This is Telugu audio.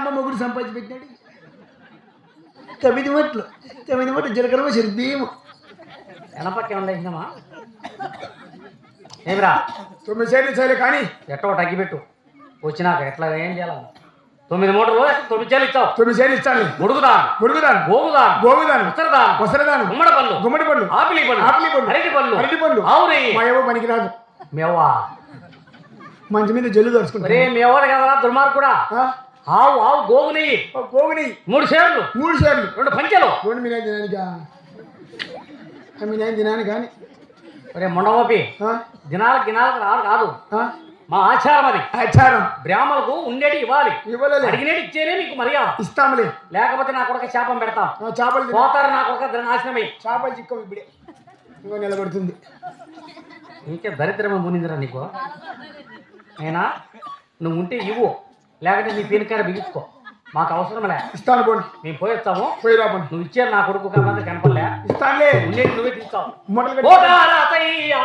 అమ్మ మొగుడు సంపాదించి పెట్టినాడు 9 మట్లు జీలకర్ర బియ్యము ఎనపక్క ఏమన్నా ఇచ్చినామా ఏమిరా 9 సేర్లు చాలే కానీ ఎట్టో తగ్గిపెట్టు వచ్చినాక ఎట్లా ఏం చేయాలి 9 మూటలు 9 చేలు ఇచ్చావు 9 సేర్లు ఇస్తాను ముడుగుదాను గోగుదాను ఉసరదాను గుమ్మడి పళ్ళు ఆపిలి పళ్ళు అరటి పళ్ళు ఆవు నెయ్యి మా ఏవో పనికి రాదు మేవా మంచి మీద జల్లు దోచుకుంటా రే మేవరు కదరా దుర్మార్గుడా ఆవు గోగు నెయ్యి 3 సేర్లు 2 పంచెలు 2 మీ నాయన తినాను కానీ రే మొండమోపి దినాలకు రాదు కాదు మా ఆచారం అది బ్రాహ్మణులకు ఉండేటి ఇవ్వాలి అడిగినేటి ఇచ్చేనే నీకు మర్యాద ఇస్తాములే లేకపోతే నా కొడుకు శాపం పెడతాం చేపలు పోతారు నా కొడుకు నాశనమై చేపలు చిక్కవు ఇప్పుడే ఇంకో నిలబడుతుంది ఇంకే దరిద్రమే మునిందిరా నీకు అయినా నువ్వు ఉంటే ఇవ్వు లేకపోతే నీ పీనకాయ బిగించుకో మాకు అవసరంలే ఇస్తాను పోండి మేము పోయొస్తాము పోయి రాబండి నువ్వు ఇచ్చారు నా కొడుకు కన్నా కనపడలే ఇస్తానులే ఉండేది నువ్వే తీస్తావు పోతారయ్యా